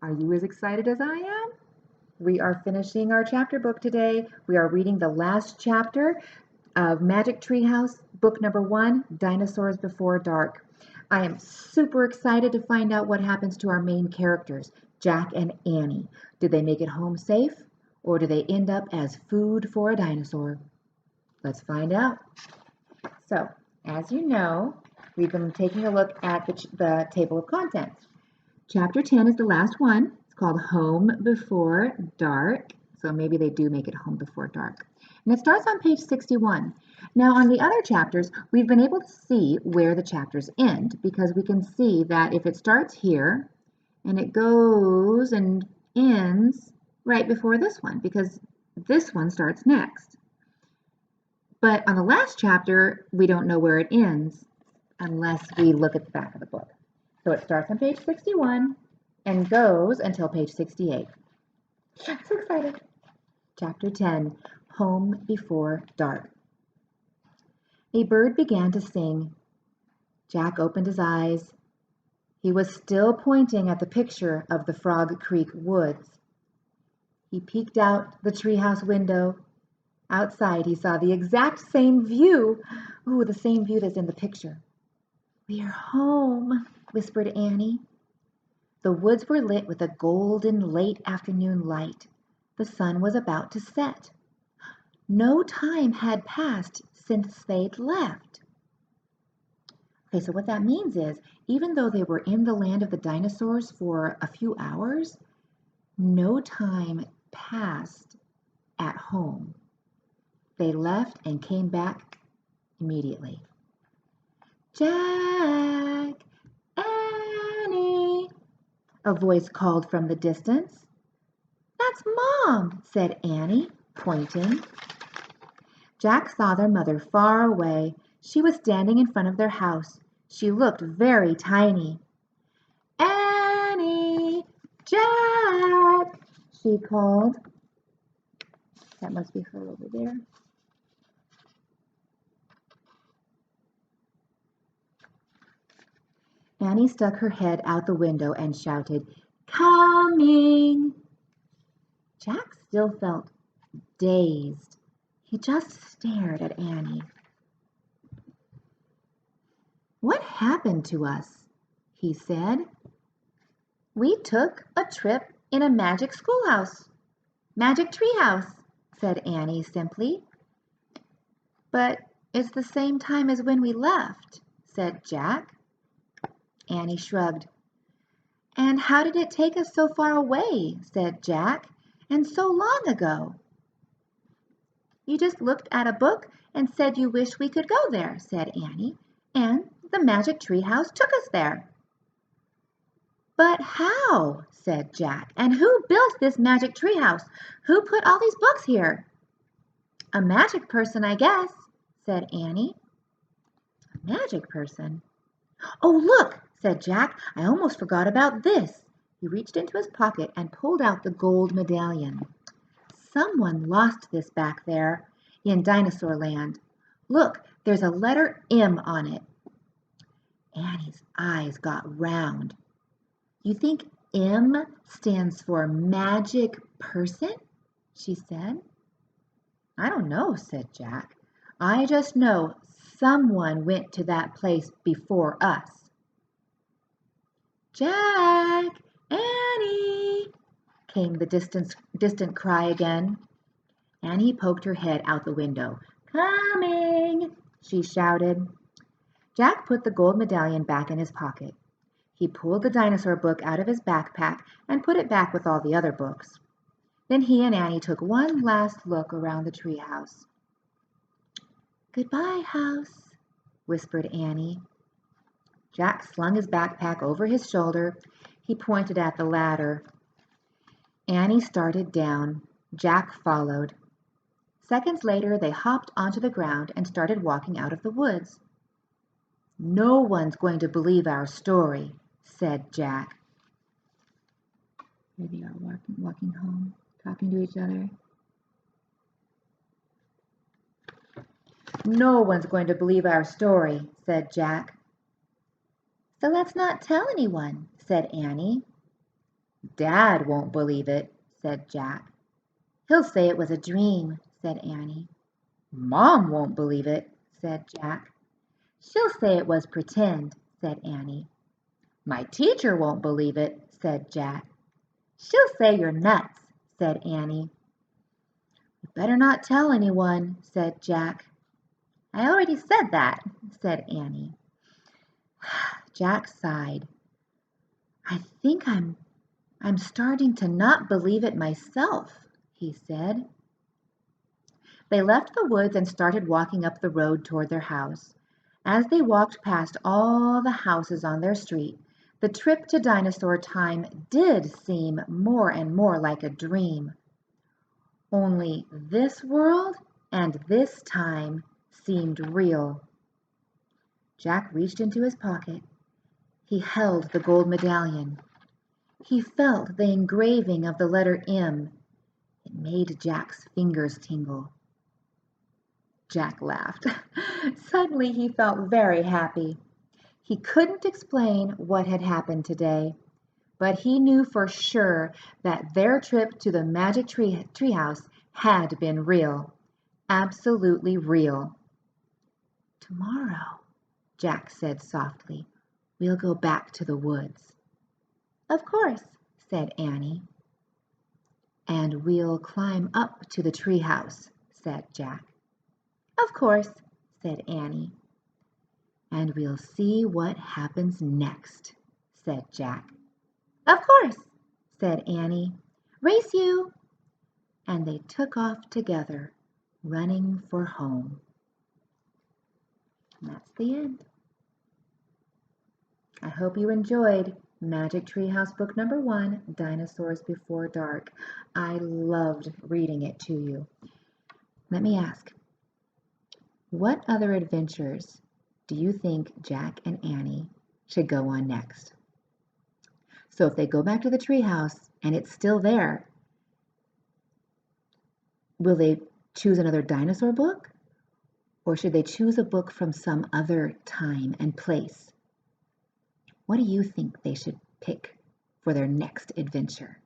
Are you as excited as I am? We are finishing our chapter book today. We are reading the last chapter of Magic Treehouse, book number 1, Dinosaurs Before Dark. I am super excited to find out what happens to our main characters, Jack and Annie. Do they make it home safe, or do they end up as food for a dinosaur? Let's find out. So, as you know, we've been taking a look at the table of contents. Chapter 10 is the last one. It's called Home Before Dark. So maybe they do make it home before dark. And it starts on page 61. Now on the other chapters, we've been able to see where the chapters end because we can see that if it starts here and it goes and ends right before this one because this one starts next. But on the last chapter, we don't know where it ends unless we look at the back of the book. So it starts on page 61 and goes until page 68. So excited. Chapter 10, Home Before Dark. A bird began to sing. Jack opened his eyes. He was still pointing at the picture of the Frog Creek woods. He peeked out the treehouse window. Outside, he saw the exact same view. Ooh, the same view that's in the picture. "We're home," whispered Annie. The woods were lit with a golden late afternoon light. The sun was about to set. No time had passed since they'd left. Okay, so what that means is, even though they were in the land of the dinosaurs for a few hours, no time passed at home. They left and came back immediately. "Jack, Annie," a voice called from the distance. "That's Mom," said Annie, pointing. Jack saw their mother far away. She was standing in front of their house. She looked very tiny. "Annie, Jack," she called. That must be her over there. Annie stuck her head out the window and shouted, "Coming!" Jack still felt dazed. He just stared at Annie. "What happened to us?" he said. "We took a trip in a magic schoolhouse. Magic treehouse," said Annie simply. "But it's the same time as when we left," said Jack. Annie shrugged. "And how did it take us so far away?" said Jack. "And so long ago?" "You just looked at a book and said you wish we could go there," said Annie, "and the magic treehouse took us there." "But how?" said Jack. "And who built this magic treehouse? Who put all these books here?" "A magic person, I guess," said Annie. "A magic person? Oh, look," said Jack. "I almost forgot about this." He reached into his pocket and pulled out the gold medallion. "Someone lost this back there in Dinosaur Land. Look, there's a letter M on it." Annie's eyes got round. "You think M stands for magic person?" she said. "I don't know," said Jack. "I just know someone went to that place before us." "Jack! Annie!" came the distant cry again. Annie poked her head out the window. "Coming!" she shouted. Jack put the gold medallion back in his pocket. He pulled the dinosaur book out of his backpack and put it back with all the other books. Then he and Annie took one last look around the treehouse. "Goodbye, house," whispered Annie. Jack slung his backpack over his shoulder. He pointed at the ladder. Annie started down. Jack followed. Seconds later, they hopped onto the ground and started walking out of the woods. "No one's going to believe our story," said Jack. Here they are walking home, talking to each other. "No one's going to believe our story," said Jack. "So let's not tell anyone," said Annie. Dad won't believe it, said Jack. He'll say it was a dream, said Annie. Mom won't believe it, said Jack. She'll say it was pretend, said Annie. My teacher won't believe it, said Jack. She'll say you're nuts, said Annie. You better not tell anyone, said Jack. I already said that, said Annie. Jack sighed. I think I'm starting to not believe it myself, he said. They left the woods and started walking up the road toward their house. As they walked past all the houses on their street, the trip to Dinosaur Time did seem more and more like a dream. Only this world and this time seemed real. Jack reached into his pocket. He held the gold medallion. He felt the engraving of the letter M. It made Jack's fingers tingle. Jack laughed. Suddenly he felt very happy. He couldn't explain what had happened today, but he knew for sure that their trip to the magic treehouse had been real. Absolutely real. Tomorrow, Jack said softly, we'll go back to the woods. Of course, said Annie. And we'll climb up to the treehouse, said Jack. Of course, said Annie. And we'll see what happens next, said Jack. Of course, said Annie. Race you! And they took off together, running for home. And that's the end. I hope you enjoyed Magic Treehouse Book Number 1, Dinosaurs Before Dark. I loved reading it to you. Let me ask, what other adventures do you think Jack and Annie should go on next? So if they go back to the treehouse and it's still there, will they choose another dinosaur book? Or should they choose a book from some other time and place? What do you think they should pick for their next adventure?